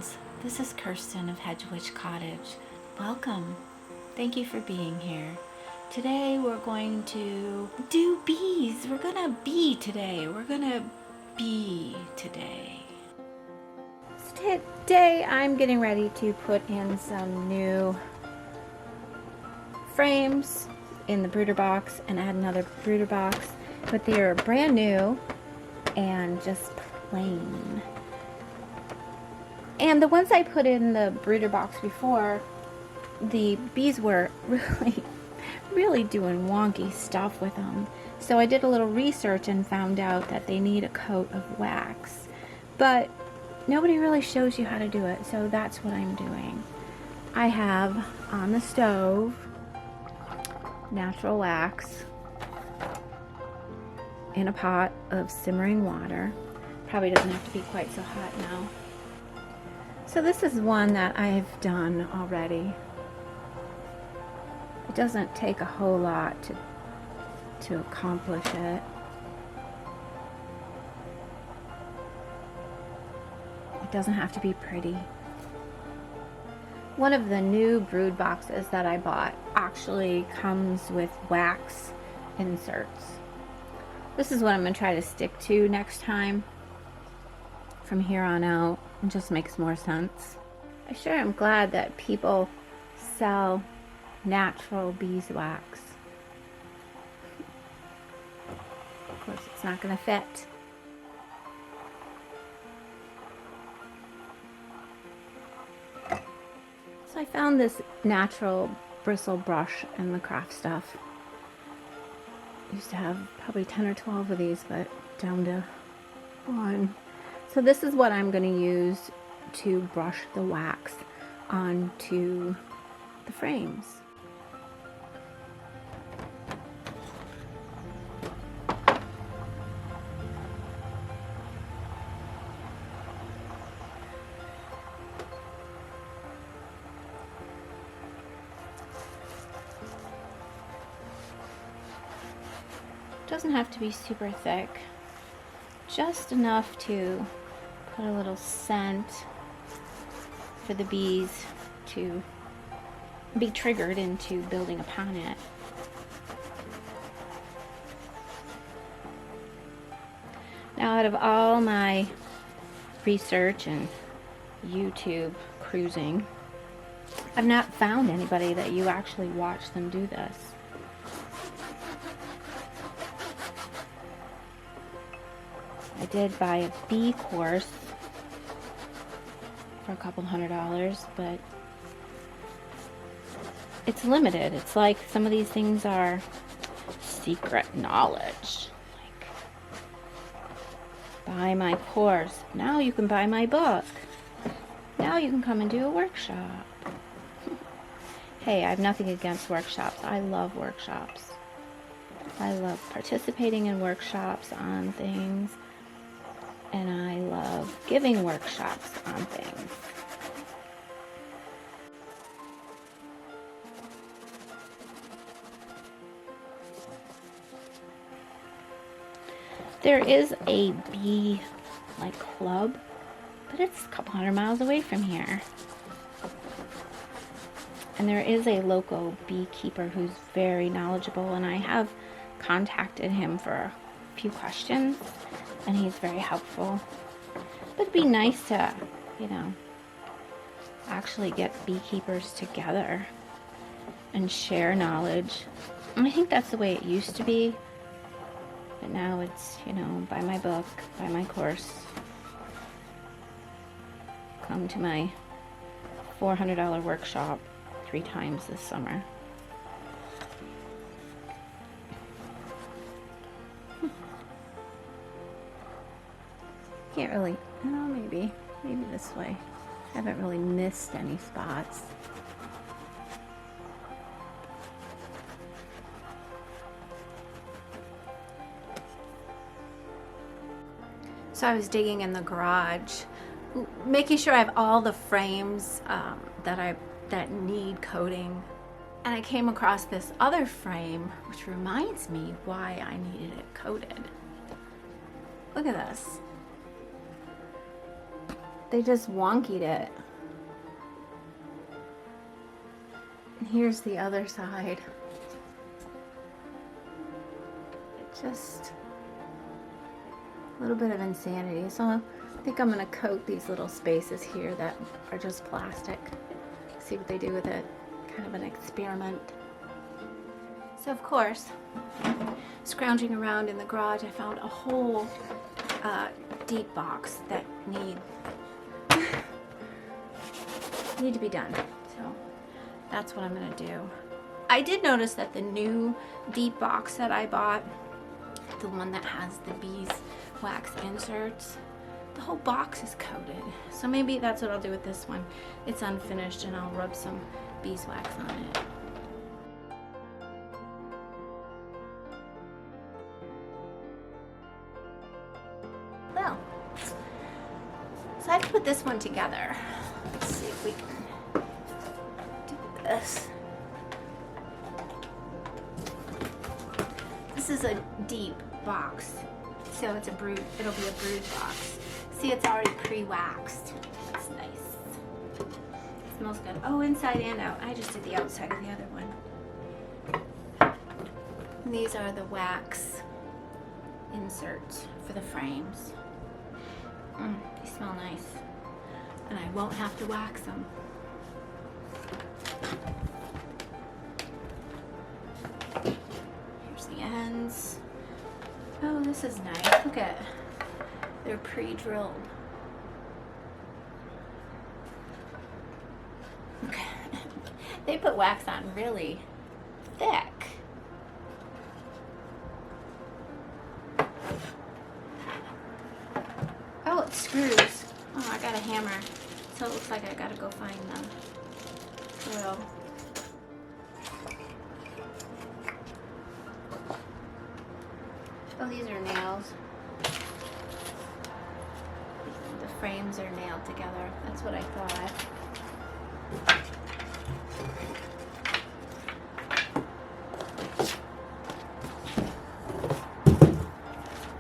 friends. This is Kirsten of Hedge Witch Cottage. Welcome. Thank you for being here. Today we're going to do bees. We're gonna bee today. Today I'm getting ready to put in some new frames in the brooder box and add another brooder box, but they're brand new and just plain. And the ones I put in the brooder box before, the bees were really doing wonky stuff with them. So I did a little research and found out that they need a coat of wax. But nobody really shows you how to do it, so that's what I'm doing. I have on the stove natural wax in a pot of simmering water. Probably doesn't have to be quite so hot now. So this is one that I've done already. It doesn't take a whole lot to accomplish it. It doesn't have to be pretty. One of the new brood boxes that I bought actually comes with wax inserts. This is what I'm going to try to stick to next time from here on out. It just makes more sense. I sure am glad that people sell natural beeswax. Of course, it's not going to fit. So I found this natural bristle brush in the craft stuff. Used to have probably 10 or 12 of these, but down to one. So this is what I'm going to use to brush the wax onto the frames. Doesn't have to be super thick, just enough to put a little scent for the bees to be triggered into building upon it. Now, out of all my research and YouTube cruising, I've not found anybody that you actually watch them do this. I did buy a bee course for a couple $100, but it's limited. It's like some of these things are secret knowledge. Like, buy my course. Now you can buy my book. Now you can come and do a workshop. Hey, I have nothing against workshops. I love workshops. I love participating in workshops on things. And I love giving workshops on things. There is a bee club, but it's a couple 100 miles away from here. And there is a local beekeeper who's very knowledgeable, and I have contacted him for a few questions. And he's very helpful. But it'd be nice to, actually get beekeepers together and share knowledge. And I think that's the way it used to be. But now it's, buy my book, buy my course. Come to my $400 workshop 3 times this summer. Can't really, maybe this way. I haven't really missed any spots. So I was digging in the garage, making sure I have all the frames that need coating. And I came across this other frame, which reminds me why I needed it coated. Look at this. They just wonkied it. And here's the other side. Just a little bit of insanity. So I think I'm going to coat these little spaces here that are just plastic. See what they do with it. Kind of an experiment. So of course, scrounging around in the garage, I found a whole deep box that need to be done. So that's what I'm going to do. I did notice that the new deep box that I bought, the one that has the beeswax inserts, the whole box is coated. So maybe that's what I'll do with this one. It's unfinished and I'll rub some beeswax on it. Well, so I've put this one together. Let's see if we can do this. This is a deep box, so it's it'll be a brood box. See, it's already pre-waxed. That's nice. It smells good. Oh, inside and out. I just did the outside of the other one. And these are the wax inserts for the frames. They smell nice. And I won't have to wax them. Here's the ends. Oh, this is nice. Look at it. They're pre-drilled. They put wax on really thick. Oh, it screws. Oh, I got a hammer. So it looks like I gotta go find them. Drill. Oh, these are nails. The frames are nailed together. That's what I thought.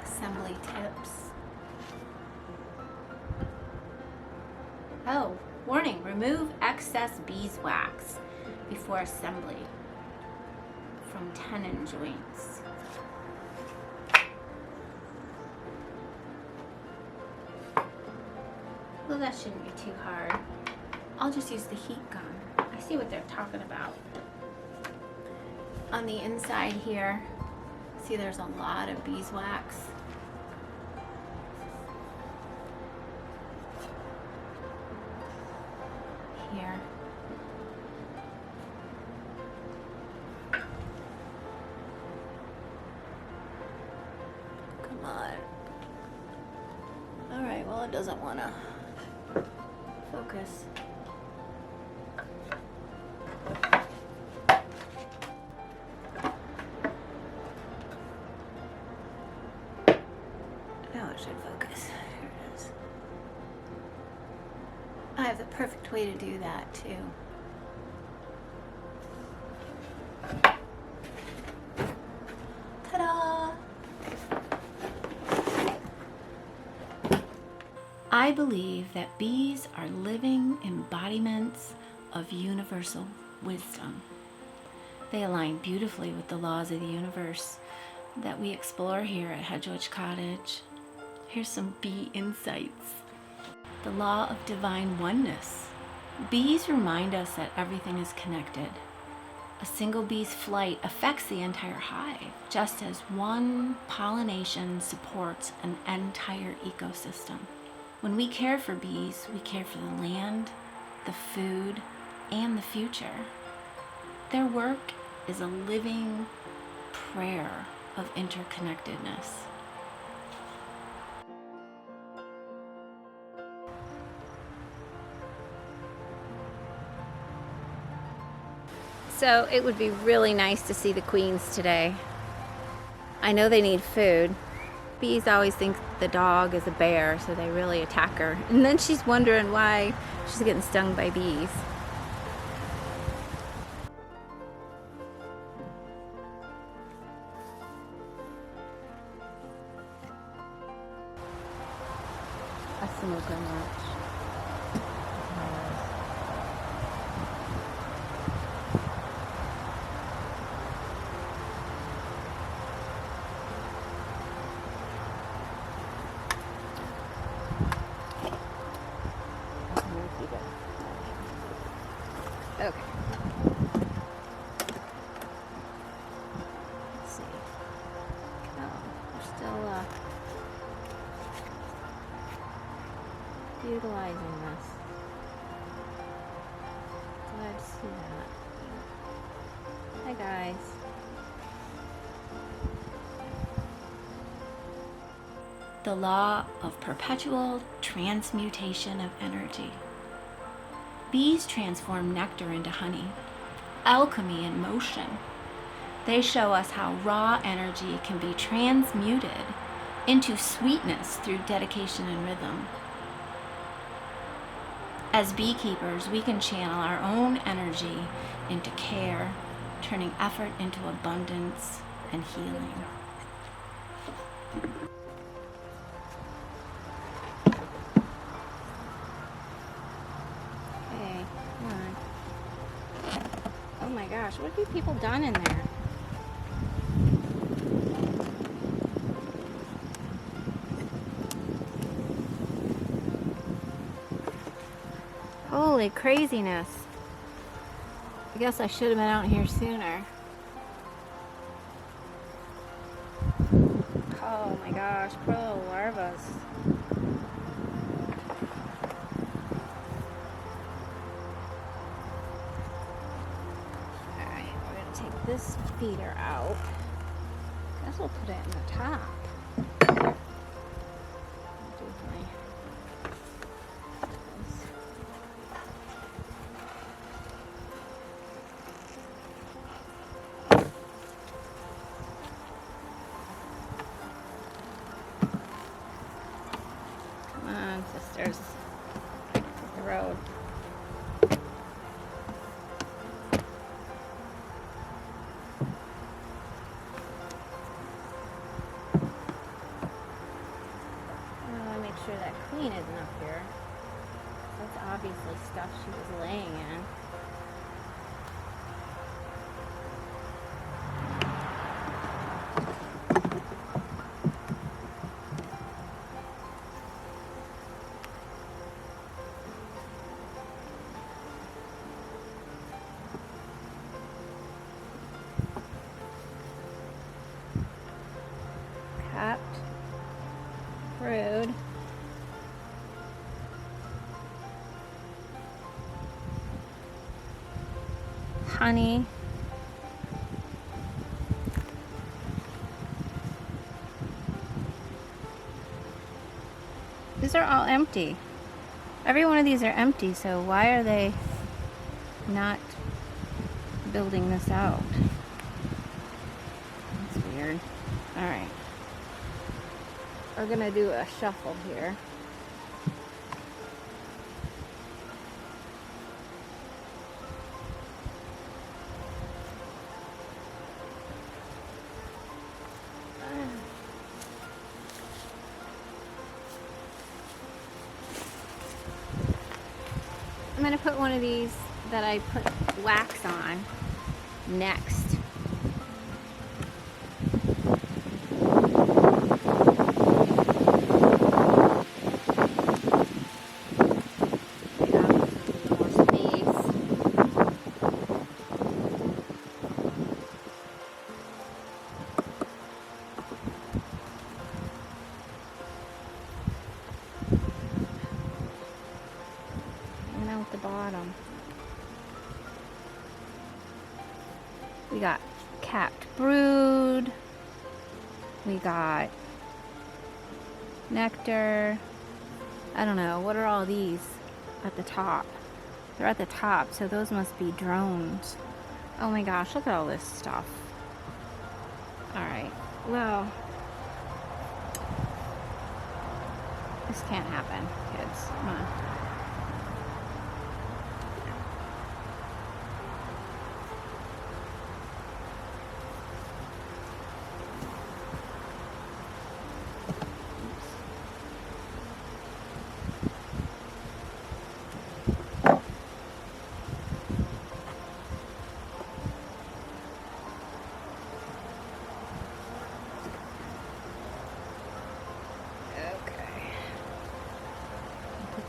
Assembly tips. Oh, warning, remove excess beeswax before assembly from tenon joints. Well, that shouldn't be too hard. I'll just use the heat gun. I see what they're talking about. On the inside here, see there's a lot of beeswax. Here. Come on. All right, well, it doesn't want to focus. Now it should focus. Here it is. I have the perfect way to do that too. Ta-da! I believe that bees are living embodiments of universal wisdom. They align beautifully with the laws of the universe that we explore here at Hedge Witch Cottage. Here's some bee insights. The law of divine oneness. Bees remind us that everything is connected. A single bee's flight affects the entire hive, just as one pollination supports an entire ecosystem. When we care for bees, we care for the land, the food, and the future. Their work is a living prayer of interconnectedness. So it would be really nice to see the queens today. I know they need food. Bees always think the dog is a bear, so they really attack her. And then she's wondering why she's getting stung by bees. A smoker match. keep it. Okay. Let's see. Oh, we're still utilizing this. Glad to see that. Hi guys. The law of perpetual transmutation of energy. Bees transform nectar into honey, alchemy in motion. They show us how raw energy can be transmuted into sweetness through dedication and rhythm. As beekeepers, we can channel our own energy into care, turning effort into abundance and healing. Okay, come on. Oh my gosh, what have you people done in there? Holy craziness. I guess I should have been out here sooner. Oh my gosh, poor little larvas. Alright, we're going to take this feeder out. Guess we'll put it in the top. Sisters, the road. I want to make sure that queen isn't up here. That's obviously stuff she was laying in. Capped brood. Honey. These are all empty. Every one of these are empty, so why are they not building this out? That's weird. Alright. We're gonna do a shuffle here. I'm going to put one of these that I put wax on next. The bottom. We got capped brood. We got nectar. I don't know. What are all these at the top? They're at the top, so those must be drones. Oh my gosh, look at all this stuff. Alright, well, this can't happen, kids. Come on.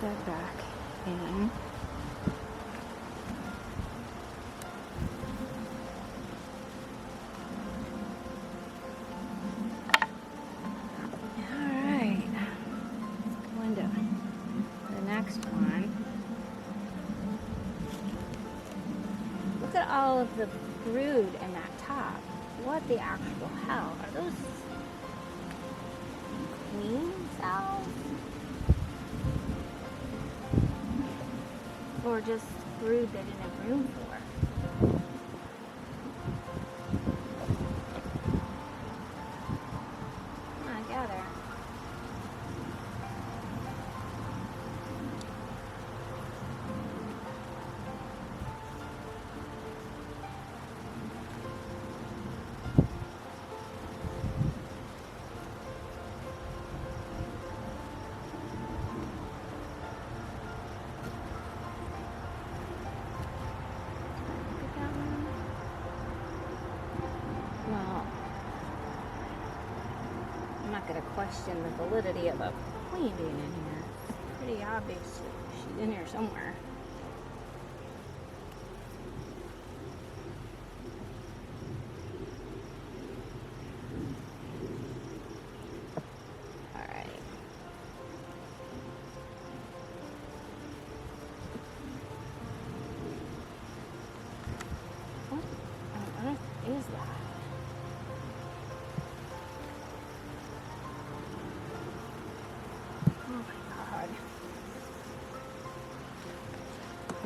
That back in. look at all of the brood in that top. What the actual hell? Are those queen cells? Or just brood they didn't have room for? I gather. Question the validity of a queen being in here. It's pretty obvious she's in here somewhere. Alright. What on earth is that?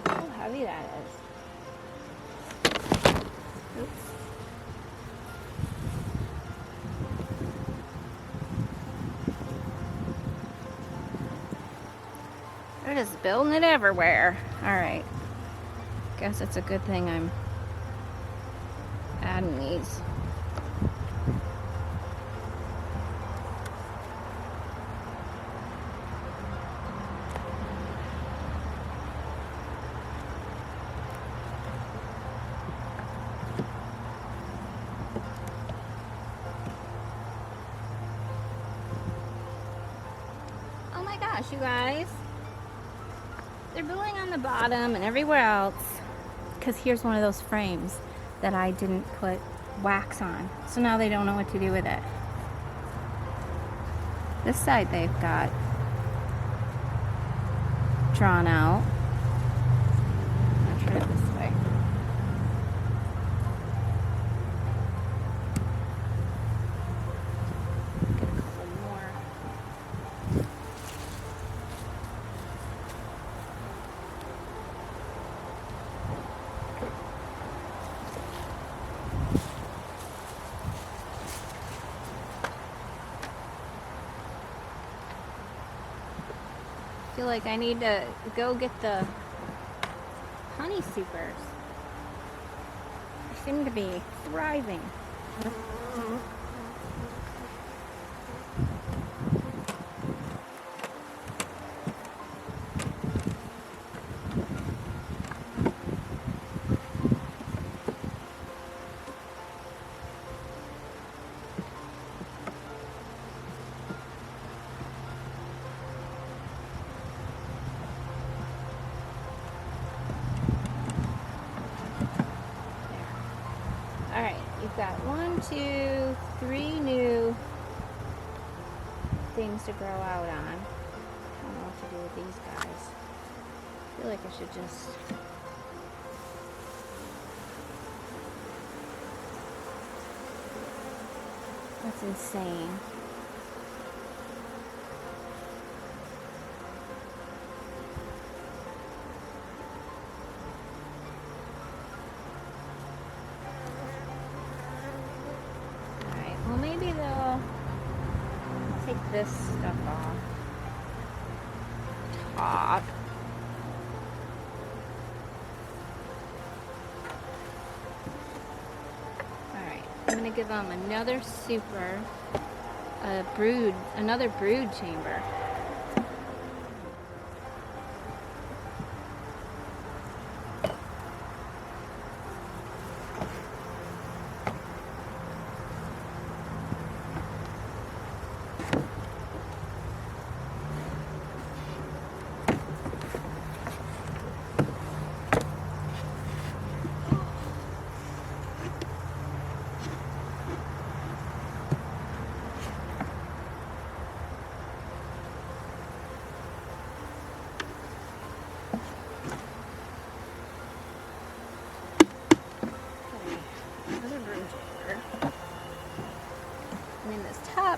How heavy that is. Oops. They're just building it everywhere. Alright. Guess it's a good thing I'm adding these. You guys, they're building on the bottom and everywhere else, because here's one of those frames that I didn't put wax on, so now they don't know what to do with it. This side they've got drawn out. I'll try it this way. I feel like I need to go get the honey supers. They seem to be thriving. Got 1, 2, 3 new things to grow out on. I don't know what to do with these guys. I feel like I should just that's insane. Maybe they'll take this stuff off. Top. Alright, I'm going to give them another super, another brood chamber.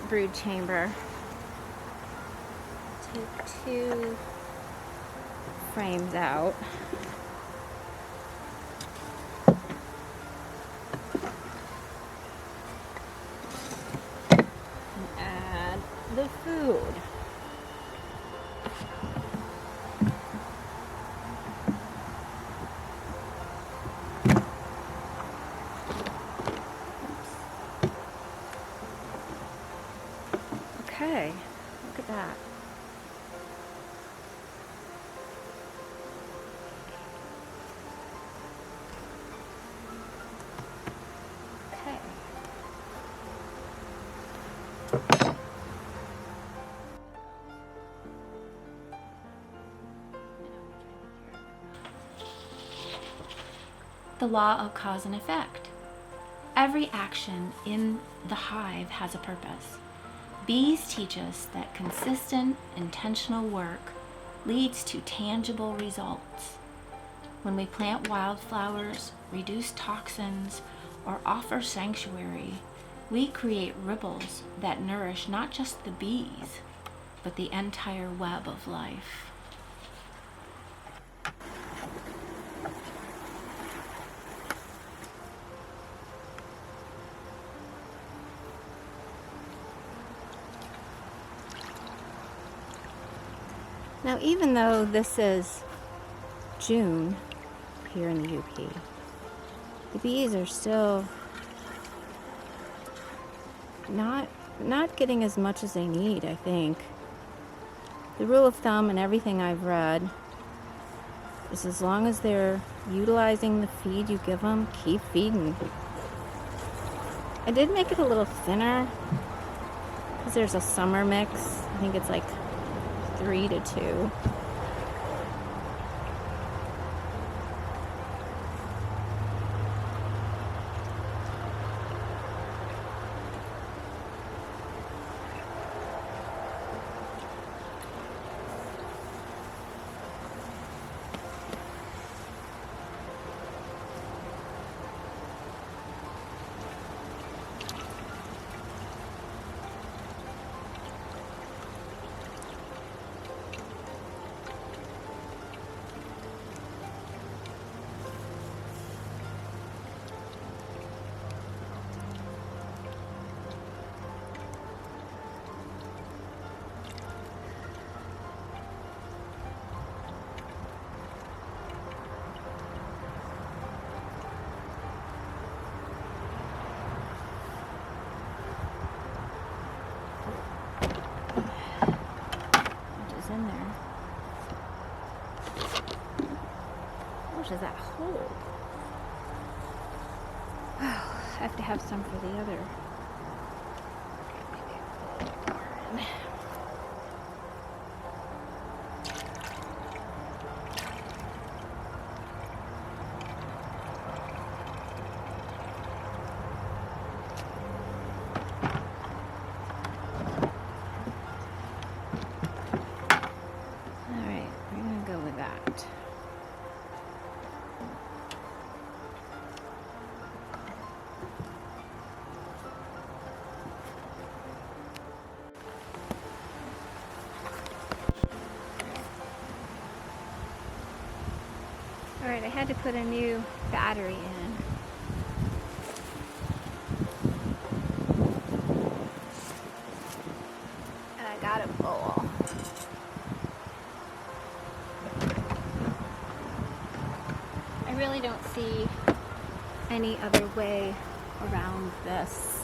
brood chamber. Take 2 frames out. And add the food. Okay, look at that. Okay. The law of cause and effect. Every action in the hive has a purpose. Bees teach us that consistent, intentional work leads to tangible results. When we plant wildflowers, reduce toxins, or offer sanctuary, we create ripples that nourish not just the bees, but the entire web of life. Now, even though this is June here in the UK, the bees are still not getting as much as they need, I think. The rule of thumb and everything I've read is as long as they're utilizing the feed you give them, keep feeding. I did make it a little thinner because there's a summer mix. I think it's like 3 to 2. In there. What does that hold? Oh, I have to have some for the other. Alright, I had to put a new battery in. And I got a bowl. I really don't see any other way around this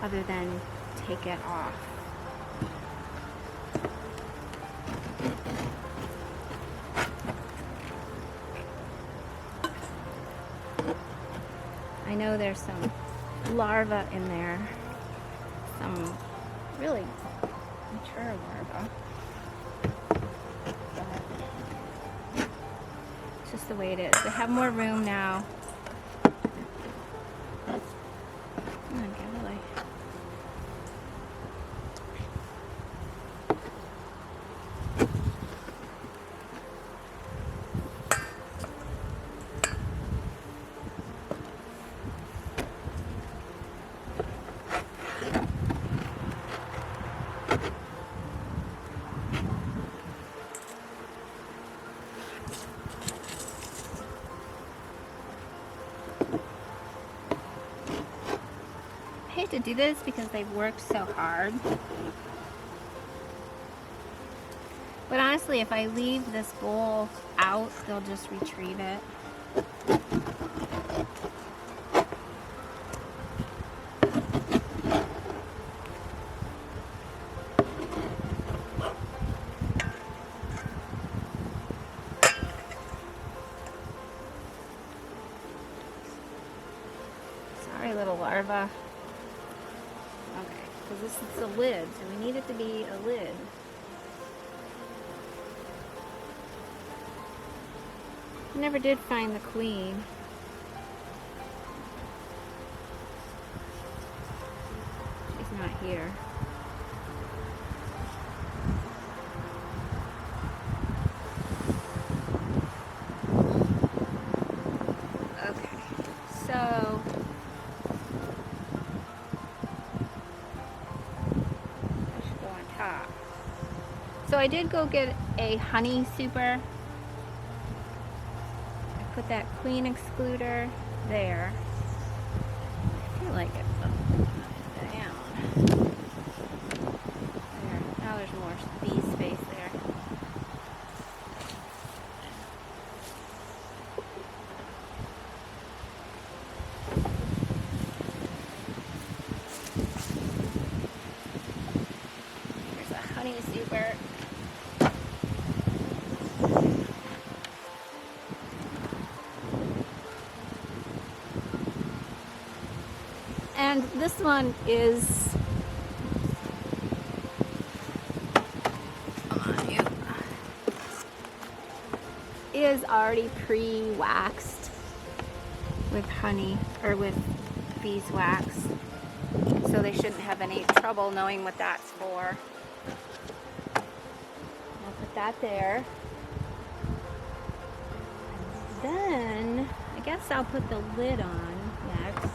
other than take it off. I know there's some larvae in there, some really mature larvae, but it's just the way it is. They have more room now. Come on, Gavely. hate to do this because they've worked so hard. But honestly, if I leave this bowl out, they'll just retrieve it. Sorry, little larva. Okay, because this is the lid, so we need it to be a lid. Never did find the queen. She's not here. Okay, so I should go on top. So I did go get a honey super. Put that queen excluder there. I feel like it's down. There. Now there's more bee space there. Here's a honey super. And this one is, come on, you, is already pre-waxed with honey, or with beeswax. So they shouldn't have any trouble knowing what that's for. I'll put that there. And then, I guess I'll put the lid on next.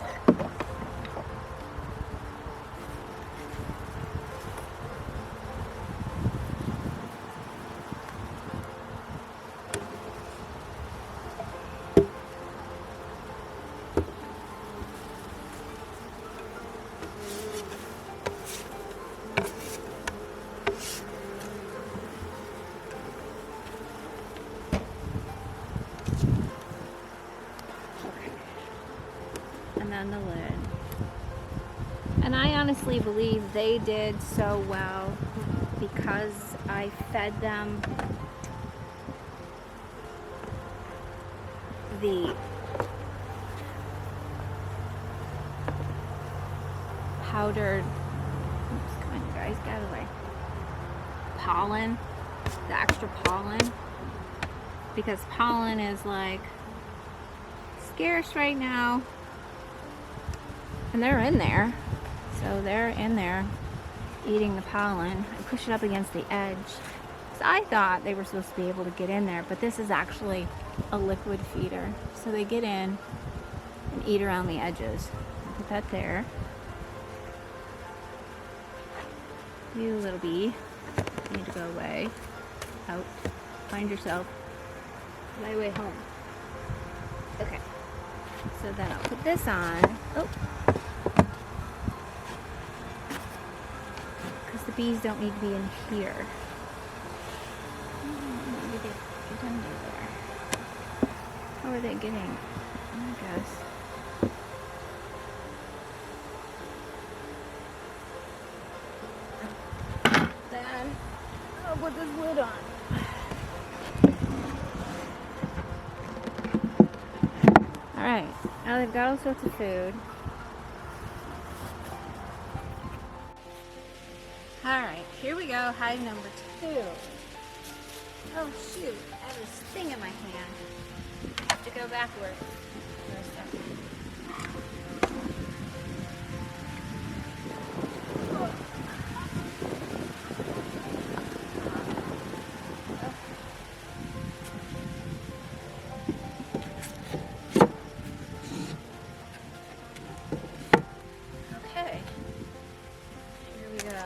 On the lid. And I honestly believe they did so well because I fed them the powdered, oops, come on guys, get out of the way, pollen, the extra pollen, because pollen is like scarce right now. And they're in there, so they're in there eating the pollen. I push it up against the edge. So I thought they were supposed to be able to get in there, but this is actually a liquid feeder. So they get in and eat around the edges. I'll put that there. You little bee, you need to go away. Out. Find yourself. My way home. Okay. So then I'll put this on. Oh. The bees don't need to be in here. Maybe they get under there. How are they getting? I guess. Then I'll put this lid on. Alright, now they've got all sorts of food. Alright, here we go, hive number 2. Oh shoot, I have this thing in my hand. I have to go backward for a second. Okay, here we go.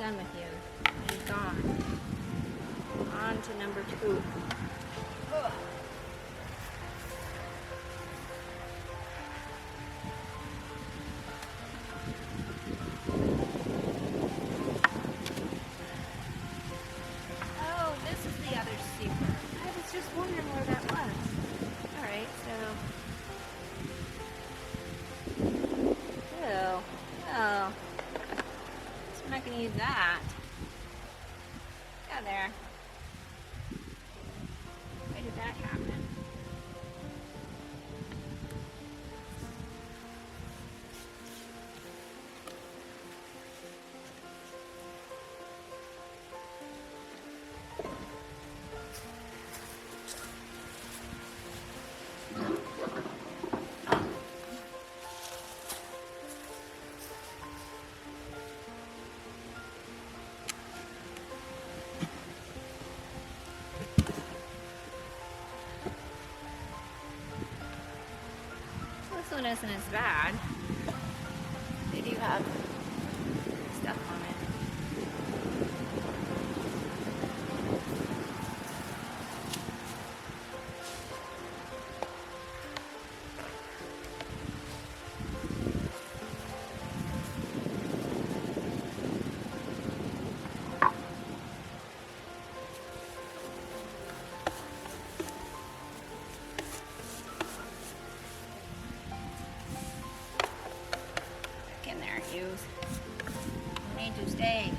done with you. And gone. On to number 2. Ugh. Oh, this is the other super. I was just wondering where that was. Alright, so... Ew. Oh. So we're not going to use that. Out there. Why did that happen? This one isn't as bad. They do have stuff on it. You need to stay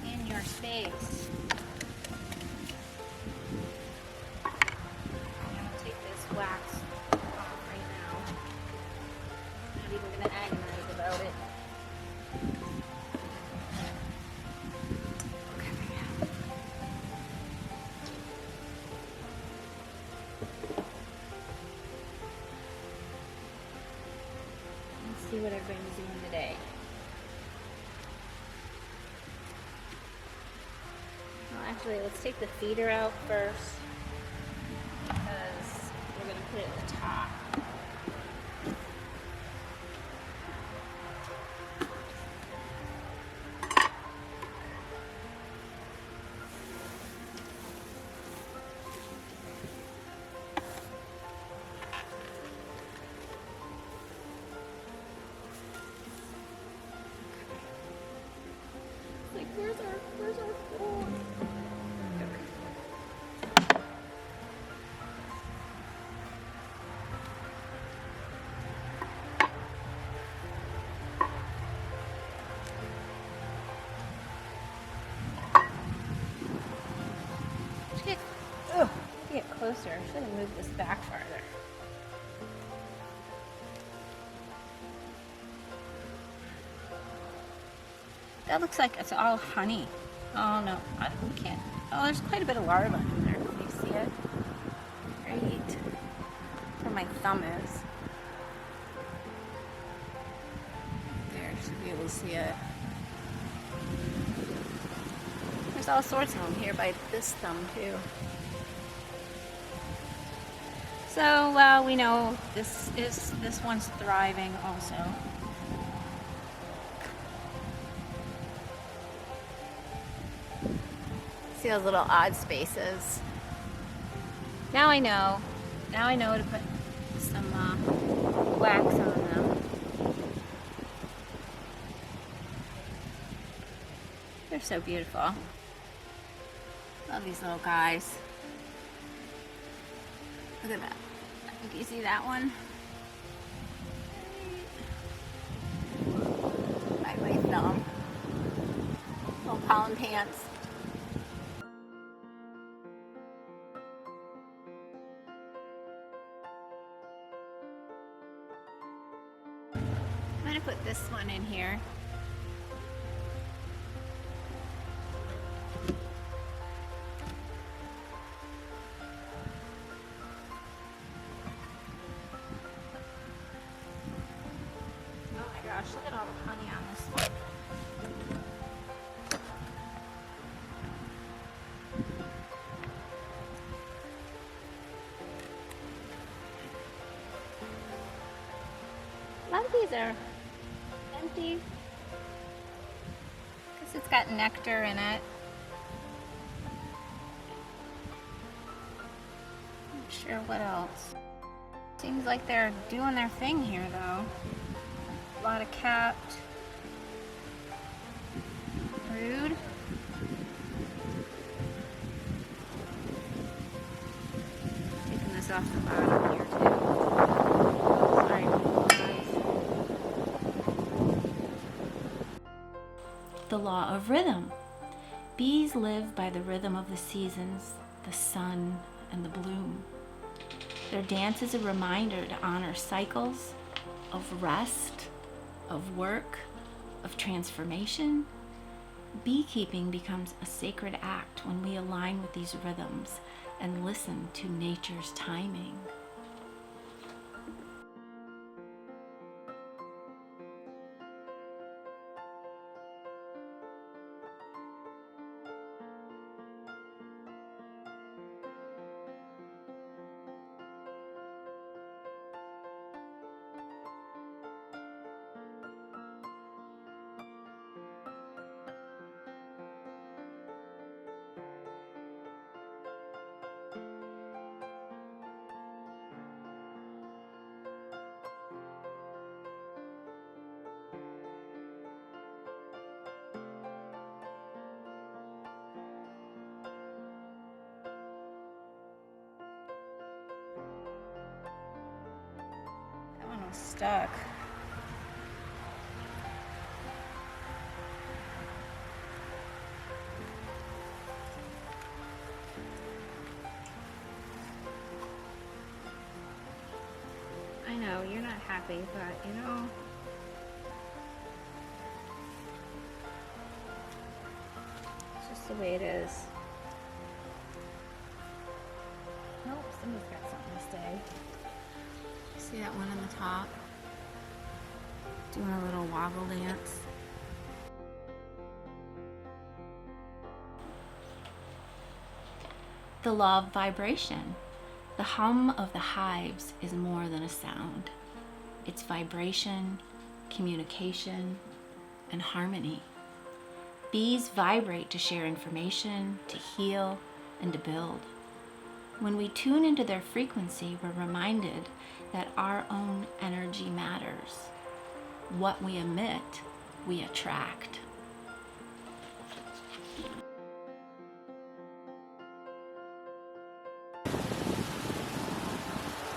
in your space. I'm going to take this wax off right now. I'm not even going to agonize about it. See what everybody's doing today. Well, actually, let's take the feeder out first because we're going to put it at the top. Where's our floor? Get closer. I should have moved this back farther. That looks like it's all honey. Oh no, I can't. Oh, there's quite a bit of larva in there. Can you see it? Right where my thumb is. There, you should be able to see it. There's all sorts of them here by this thumb too. So, well, we know this one's thriving also. See those little odd spaces. Now I know to put some wax on them. They're so beautiful. Love these little guys. Look at that. Do you see that one? Right, my thumb. Little pollen pants. I'm going to put this one in here. Oh my gosh, look at all the honey on this one. A lot of these are empty. It's got nectar in it. Not sure what else. Seems like they're doing their thing here though. A lot of capped brood. Taking this off the bottom here too. Sorry, guys. The law of rhythm. Bees live by the rhythm of the seasons, the sun, and the bloom. Their dance is a reminder to honor cycles of rest, of work, of transformation. Beekeeping becomes a sacred act when we align with these rhythms and listen to nature's timing. Stuck. I know you're not happy, but you know, it's just the way it is. Nope, somebody's got something to say. See that one on the top? Doing a little woggle dance. The law of vibration. The hum of the hives is more than a sound. It's vibration, communication, and harmony. Bees vibrate to share information, to heal, and to build. When we tune into their frequency, we're reminded that our own energy matters. What we emit, we attract.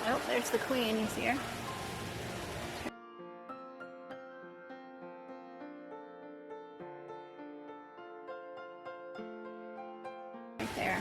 Oh, there's the queen, you see her? Right there.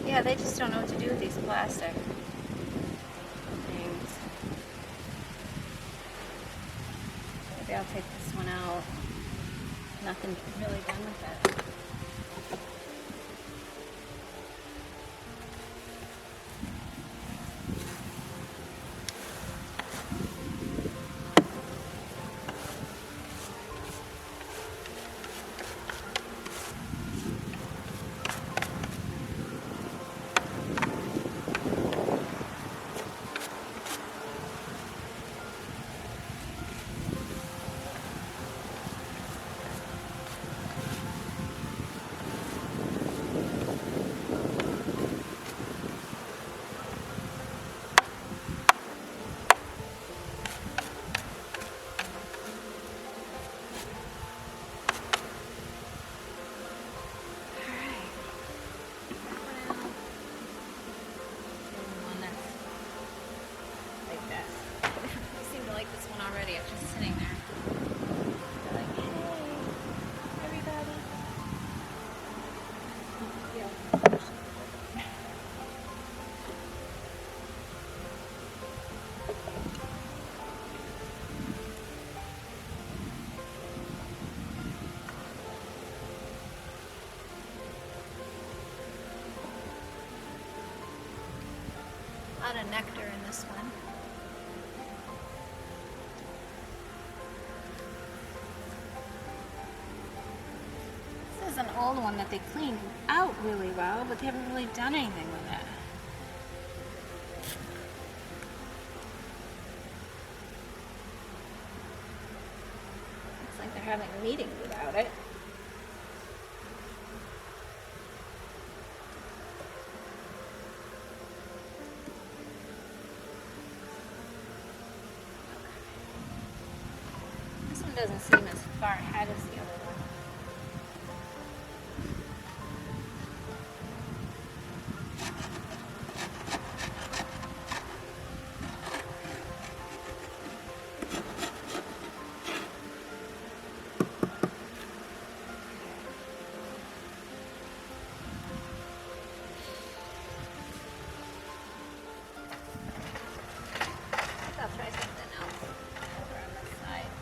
Yeah, they just don't know what to do with these plastic things. Maybe I'll take this one out. Nothing really done with it. lot of nectar in this one. This is an old one that they cleaned out really well, but they haven't really done anything with it. Looks like they're having a meeting without it. This one doesn't seem as far ahead as the other one. I'll try something else over on this side.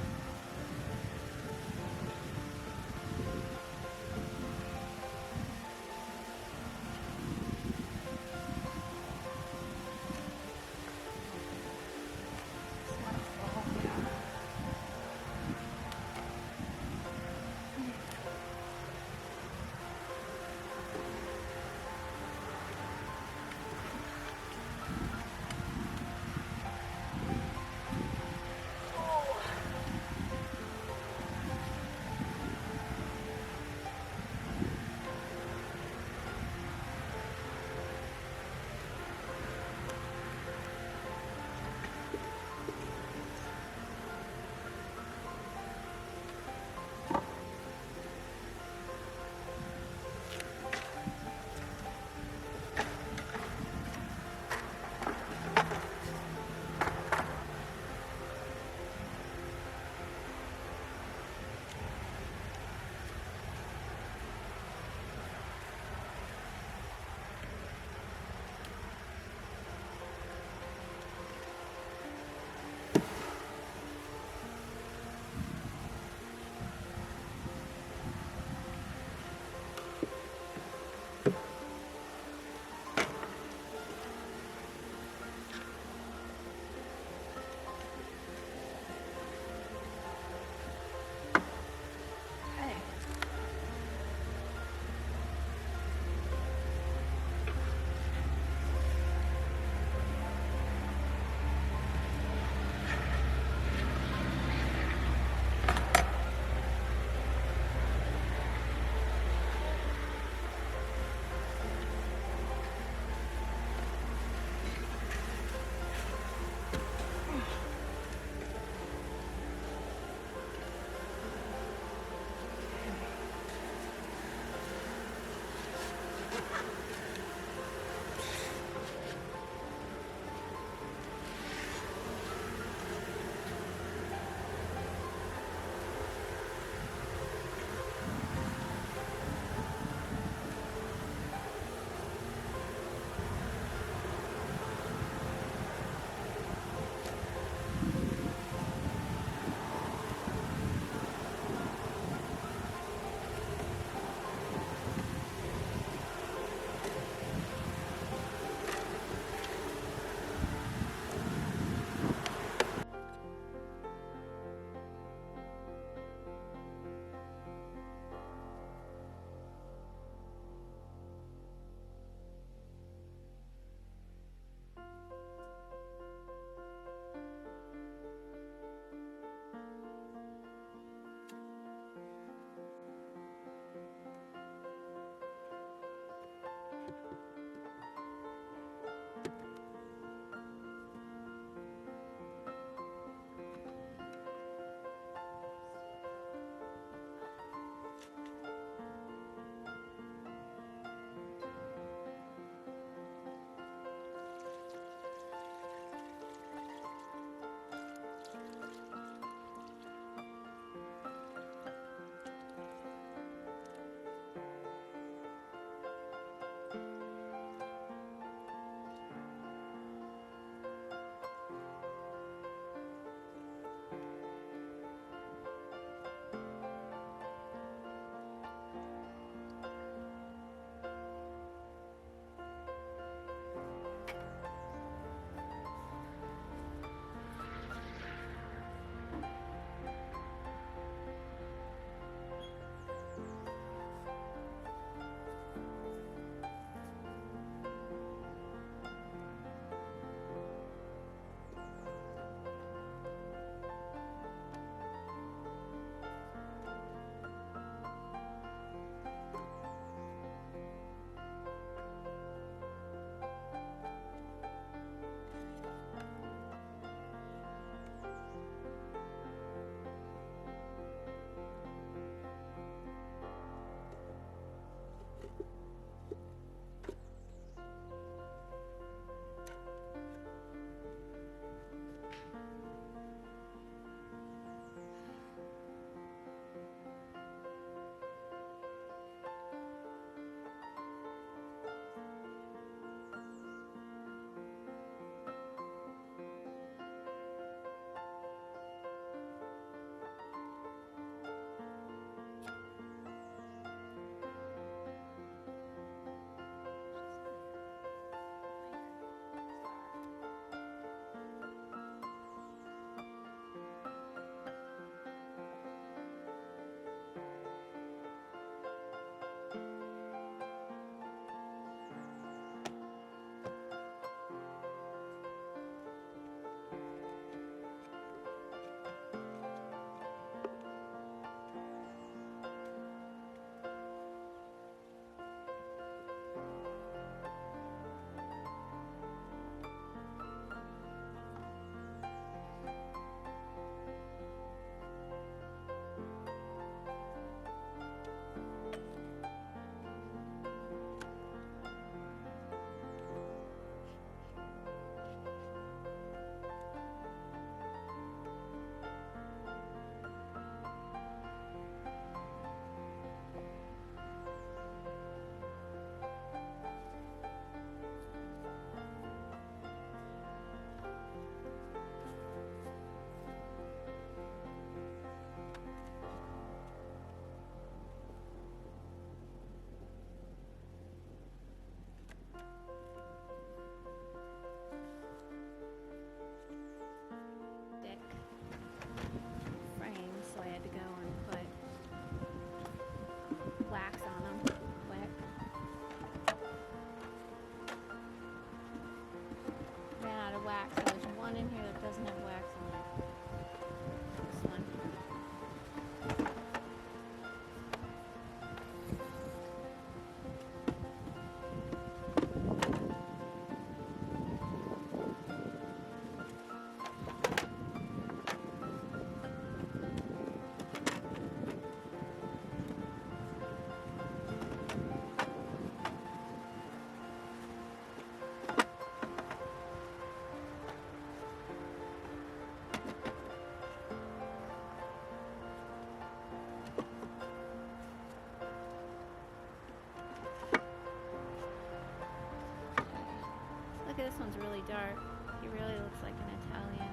this one's really dark. He really looks like an Italian.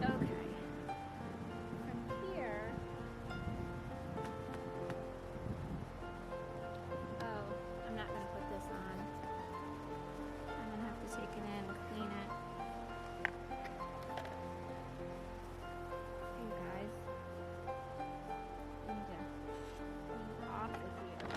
Okay. From here... Oh, I'm not going to put this on. I'm going to have to take it in and clean it. You guys. I need to clean off of here.